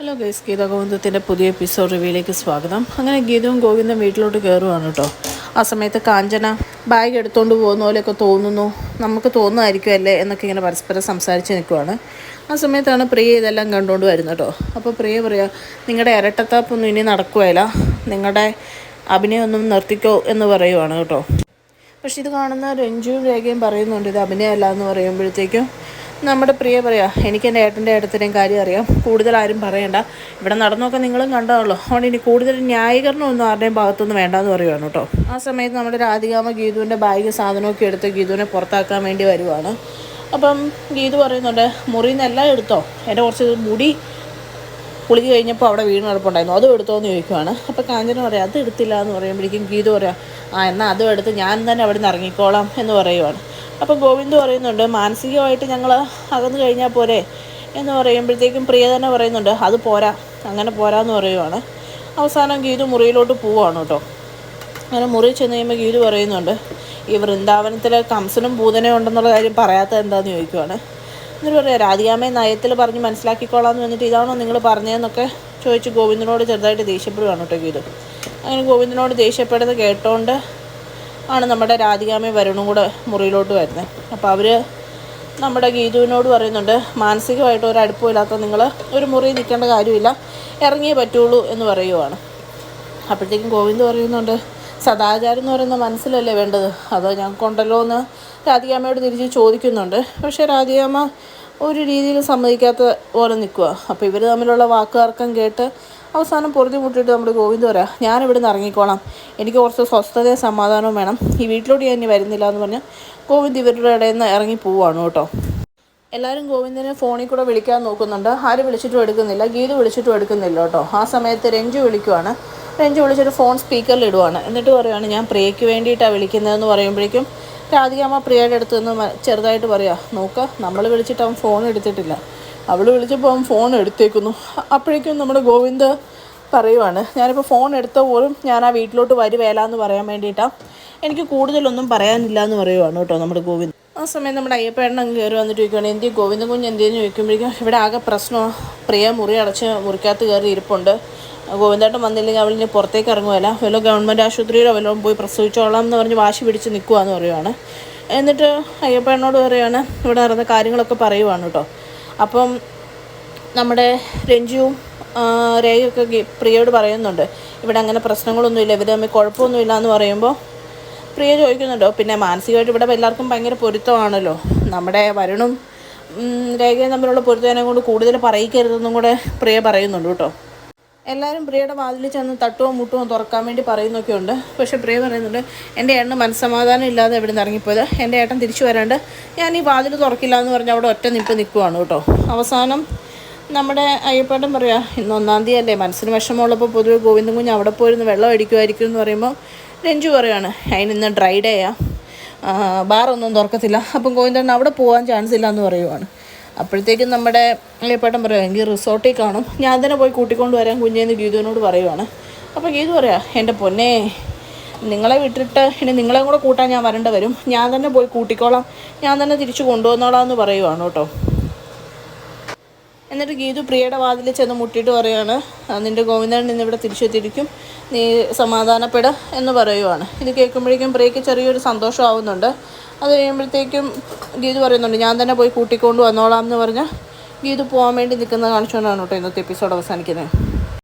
Hello guys, Geetha ഗോവിന്ദത്തിൻ്റെ പുതിയ episode റിവ്യൂയിലേക്ക് സ്വാഗതം. അങ്ങനെ ഗീതവും ഗോവിന്ദും വീട്ടിലോട്ട് കയറുവാണ് കേട്ടോ. ആ സമയത്ത് കാഞ്ചന ബാഗ് എടുത്തുകൊണ്ട് പോകുന്ന പോലെയൊക്കെ തോന്നുന്നു, നമുക്ക് തോന്നുമായിരിക്കും അല്ലേ എന്നൊക്കെ ഇങ്ങനെ പരസ്പരം സംസാരിച്ച് നിൽക്കുവാണ്. ആ സമയത്താണ് പ്രിയ ഇതെല്ലാം കണ്ടുകൊണ്ട് വരുന്നത് കേട്ടോ. അപ്പോൾ പ്രിയ പറയുക, നിങ്ങളുടെ ഇരട്ടത്താപ്പൊന്നും ഇനി നടക്കുകയില്ല, നിങ്ങളുടെ അഭിനയമൊന്നും നിർത്തിക്കോ എന്ന് പറയുവാണ് കേട്ടോ. പക്ഷെ ഇത് കാണുന്ന രഞ്ജുവും രേഖയും പറയുന്നുണ്ട് ഇത് അഭിനയമല്ല എന്ന് പറയുമ്പോഴത്തേക്കും നമ്മുടെ പ്രിയ പറയാം, എനിക്ക് എൻ്റെ ഏട്ടൻ്റെ ഏട്ടത്തിൻ്റെയും കാര്യം അറിയാം, കൂടുതൽ ആരും പറയണ്ട, ഇവിടെ നടന്നൊക്കെ നിങ്ങളും കണ്ടതാണല്ലോ, അതുകൊണ്ട് ഇനി കൂടുതൽ ന്യായീകരണമൊന്നും ആരുടെയും ഭാഗത്തൊന്നും വേണ്ടെന്ന് പറയുവാണ് കേട്ടോ. ആ സമയത്ത് നമ്മുടെ രാധികാമ്മ ഗീതുവിൻ്റെ ബാഗ് സാധനമൊക്കെ എടുത്ത് ഗീതുവിനെ പുറത്താക്കാൻ വേണ്ടി വരുവാണ്. അപ്പം ഗീതു പറയുന്നുണ്ട്, മുറിയിൽ നിന്നെല്ലാം എടുത്തോ, എൻ്റെ കുറച്ച് മുടി കുളിക്ക് കഴിഞ്ഞപ്പോൾ അവിടെ വീണ് കിടപ്പുണ്ടായിരുന്നു, അതും എടുത്തോ എന്ന് ചോദിക്കുവാണ്. അപ്പോൾ കാഞ്ചന പറയാം, അത് എടുത്തില്ല എന്ന് പറയുമ്പോഴേക്കും ഗീതു പറയാം, എന്നാൽ അതും എടുത്ത് ഞാൻ തന്നെ അവിടെ നിന്ന് ഇറങ്ങിക്കോളാം എന്ന് പറയുവാണ്. അപ്പോൾ ഗോവിന്ദ് പറയുന്നുണ്ട്, മാനസികമായിട്ട് ഞങ്ങൾ അകന്നു കഴിഞ്ഞാൽ പോരെ എന്ന് പറയുമ്പോഴത്തേക്കും പ്രിയ തന്നെ പറയുന്നുണ്ട്, അത് പോരാ, അങ്ങനെ പോരാന്ന് പറയുവാണ്. അവസാനം ഗീതു മുറിയിലോട്ട് പോവുകയാണ് കേട്ടോ. അങ്ങനെ മുറി ചെന്ന് കഴിയുമ്പോൾ ഗീതു പറയുന്നുണ്ട്, ഈ വൃന്ദാവനത്തിൽ കംസനും പൂതനയും ഉണ്ടെന്നുള്ള കാര്യം പറയാത്തത് എന്താണെന്ന് ചോദിക്കുവാണ്. എന്നിട്ട് പറയാം, രാധികാമ്മയെ നയത്തിൽ പറഞ്ഞ് മനസ്സിലാക്കിക്കോളാമെന്ന് വന്നിട്ട് ഇതാണോ നിങ്ങൾ പറഞ്ഞതെന്നൊക്കെ ചോദിച്ച് ഗോവിന്ദനോട് ചെറുതായിട്ട് ദേഷ്യപ്പെടുകയാണ് കേട്ടോ ഗീതു. അങ്ങനെ ഗോവിന്ദനോട് ദേഷ്യപ്പെടുന്നത് കേട്ടോണ്ട് ആണ് നമ്മുടെ രാധികാമ്മയും വരുണും കൂടെ മുറിയിലോട്ട് വരുന്നത്. അപ്പോൾ അവർ നമ്മുടെ ഗീതുവിനോട് പറയുന്നുണ്ട്, മാനസികമായിട്ട് ഒരു അടുപ്പമില്ലാത്ത നിങ്ങൾ ഒരു മുറിയിൽ നിൽക്കേണ്ട കാര്യമില്ല, ഇറങ്ങിയേ പറ്റുള്ളൂ എന്ന് പറയുവാണ്. അപ്പോഴത്തേക്കും ഗോവിന്ദ് പറയുന്നുണ്ട്, സദാചാരം എന്ന് പറയുന്ന മനസ്സിലല്ലേ വേണ്ടത്, അത് ഞങ്ങൾക്കുണ്ടല്ലോ എന്ന് രാധികാമ്മയോട് തിരിച്ച് ചോദിക്കുന്നുണ്ട്. പക്ഷേ രാധികാമ്മ ഒരു രീതിയിൽ സമ്മതിക്കാത്ത പോലെ നിൽക്കുക. അപ്പോൾ ഇവർ തമ്മിലുള്ള വാക്കുതർക്കം കേട്ട് അവസാനം പൊറുതി മുട്ടിയിട്ട് നമ്മുടെ ഗോവിന്ദ് പറയാം, ഞാനിവിടെ നിന്ന് ഇറങ്ങിക്കോളാം, എനിക്ക് കുറച്ച് സ്വസ്ഥതയും സമാധാനവും വേണം, ഈ വീട്ടിലോട്ട് ഞാൻ ഇനി വരുന്നില്ല എന്ന് പറഞ്ഞ് ഗോവിന്ദ് ഇവരുടെ ഇടയിൽ നിന്ന് ഇറങ്ങി പോവുകയാണ് കേട്ടോ. എല്ലാവരും ഗോവിന്ദനെ ഫോണിൽ കൂടെ വിളിക്കാൻ നോക്കുന്നുണ്ട്, ആരും വിളിച്ചിട്ടും എടുക്കുന്നില്ല, ഗീതു വിളിച്ചിട്ടും എടുക്കുന്നില്ല കേട്ടോ. ആ സമയത്ത് രഞ്ജു വിളിക്കുവാണ്. രഞ്ജു വിളിച്ചിട്ട് ഫോൺ സ്പീക്കറിൽ ഇടുവാണ്. എന്നിട്ട് പറയുകയാണ്, ഞാൻ പ്രിയയ്ക്ക് വേണ്ടിയിട്ടാണ് വിളിക്കുന്നതെന്ന് പറയുമ്പോഴേക്കും രാധികാമ്മ പ്രിയയുടെ അടുത്ത് നിന്ന് ചെറുതായിട്ട് പറയാം, നോക്കുക, നമ്മൾ വിളിച്ചിട്ട് അവൻ ഫോൺ എടുത്തിട്ടില്ല, അവൾ വിളിച്ചപ്പോൾ അവൻ ഫോൺ എടുത്തേക്കുന്നു. അപ്പോഴേക്കും നമ്മുടെ ഗോവിന്ദ് പറയുവാണ്, ഞാനിപ്പോൾ ഫോൺ എടുത്ത പോലും ഞാൻ ആ വീട്ടിലോട്ട് വരുവേല എന്ന് പറയാൻ വേണ്ടിയിട്ടാണ്, എനിക്ക് കൂടുതലൊന്നും പറയാനില്ല എന്ന് പറയുവാണ് കേട്ടോ നമ്മുടെ ഗോവിന്ദ്. ആ സമയം നമ്മുടെ അയ്യപ്പേട്ടൻ അങ്ങ് കയറി വന്നിട്ട് ചോദിക്കുകയാണ്, എന്തി ഗോവിന്ദൻ കുഞ്ഞ് എന്തെന്ന് ചോദിക്കുമ്പോഴേക്കും ഇവിടെ ആകെ പ്രശ്നമാണ്, പ്രിയ മുറി അടച്ച് മുറിക്കകത്ത് കയറി ഇരിപ്പുണ്ട്, ഗോവിന്ദേട്ടൻ വന്നില്ലെങ്കിൽ അവളിനി പുറത്തേക്ക് ഇറങ്ങുമല്ല, വല്ല ഗവൺമെൻറ് ആശുപത്രിയിലോ വല്ലതും പോയി പ്രസവിച്ചോളാം എന്ന് പറഞ്ഞ് വാശി പിടിച്ച് നിൽക്കുകയെന്ന് പറയുവാണ്. എന്നിട്ട് അയ്യപ്പേട്ടനോട് പറയുകയാണ്, ഇവിടെ നടന്ന കാര്യങ്ങളൊക്കെ പറയുവാണ് കേട്ടോ. അപ്പം നമ്മുടെ രഞ്ജുവും രേഖയൊക്കെ പ്രിയയോട് പറയുന്നുണ്ട്, ഇവിടെ അങ്ങനെ പ്രശ്നങ്ങളൊന്നുമില്ല, ഇവർ തമ്മിൽ കുഴപ്പമൊന്നുമില്ല എന്ന് പറയുമ്പോൾ പ്രിയ ചോദിക്കുന്നുണ്ടോ, പിന്നെ മാനസികമായിട്ട് ഇവിടെ എല്ലാവർക്കും ഭയങ്കര പൊരുത്തമാണല്ലോ, നമ്മുടെ വരുണും രേഖയും തമ്മിലുള്ള പൊരുത്തതിനെ കൊണ്ട് കൂടുതൽ പറയിക്കരുതെന്നും കൂടെ പ്രിയ പറയുന്നുണ്ട് കേട്ടോ. എല്ലാവരും പ്രിയയുടെ വാതിൽ ചെന്ന് തട്ടുവോ മുട്ടുവോ തുറക്കാൻ വേണ്ടി പറയുന്നൊക്കെ ഉണ്ട്. പക്ഷേ പ്രിയ പറയുന്നുണ്ട്, എൻ്റെ ഏട്ടന് മനസ്സമാധാനം ഇല്ലാതെ ഇവിടെ നിന്ന് ഇറങ്ങിപ്പോയത്, എൻ്റെ ഏട്ടൻ തിരിച്ചു വരാണ്ട് ഞാൻ ഈ വാതിൽ തുറക്കില്ല എന്ന് പറഞ്ഞ് അവിടെ ഒറ്റ നിൽക്കുവാണ് കേട്ടോ. അവസാനം നമ്മുടെ അയ്യപ്പേട്ടൻ പറയാം, ഇന്ന് 1-ാം തീയതി അല്ലേ, മനസ്സിന് വിഷമമുള്ളപ്പോൾ പൊതുവെ ഗോവിന്ദൻ കുഞ്ഞ് അവിടെ പോയിരുന്ന് വെള്ളം അടിക്കുമായിരിക്കും എന്ന് പറയുമ്പോൾ രഞ്ജു പറയുകയാണ്, അതിനിന്ന് ഡ്രൈ ഡേയാ, ബാറൊന്നും തുറക്കത്തില്ല, അപ്പം ഗോവിന്ദൻ അവിടെ പോകാൻ ചാൻസ് ഇല്ല എന്ന് പറയുവാണ്. അപ്പോഴത്തേക്കും നമ്മുടെ അയ്യപ്പേട്ടൻ പറയാം, എങ്കിൽ റിസോർട്ടിൽ കാണും, ഞാൻ തന്നെ പോയി കൂട്ടിക്കൊണ്ട് വരാൻ കുഞ്ഞേന്ന് ഗീതുവിനോട് പറയുവാണ്. അപ്പോൾ ഗീതു പറയാം, എൻ്റെ പൊന്നെ, നിങ്ങളെ വിട്ടിട്ട് ഇനി നിങ്ങളെയും കൂടെ കൂട്ടാൻ ഞാൻ വരേണ്ട വരും, ഞാൻ തന്നെ പോയി കൂട്ടിക്കോളാം, ഞാൻ തന്നെ തിരിച്ച് കൊണ്ടുവന്നോളാം എന്ന് പറയുവാണ് കേട്ടോ. എന്നിട്ട് ഗീതു പ്രിയയുടെ വാതിൽ ചെന്ന് മുട്ടിയിട്ട് പറയുകയാണ്, നിൻ്റെ ഗോവിന്ദൻ നിന്നിവിടെ തിരിച്ചെത്തിയിരിക്കും, നീ സമാധാനപ്പെട എന്ന് പറയുവാണ്. ഇത് കേൾക്കുമ്പോഴേക്കും പ്രിയയ്ക്ക് ചെറിയൊരു സന്തോഷമാവുന്നുണ്ട്. അത് കഴിയുമ്പോഴത്തേക്കും ഗീതു പറയുന്നുണ്ട്, ഞാൻ തന്നെ പോയി കൂട്ടിക്കൊണ്ട് വന്നോളാം എന്ന് പറഞ്ഞ് ഗീതു പോകാൻ വേണ്ടി നിൽക്കുന്നത് കാണിച്ചുകൊണ്ടാണ് കേട്ടോ ഇന്നത്തെ എപ്പിസോഡ് അവസാനിക്കുന്നത്.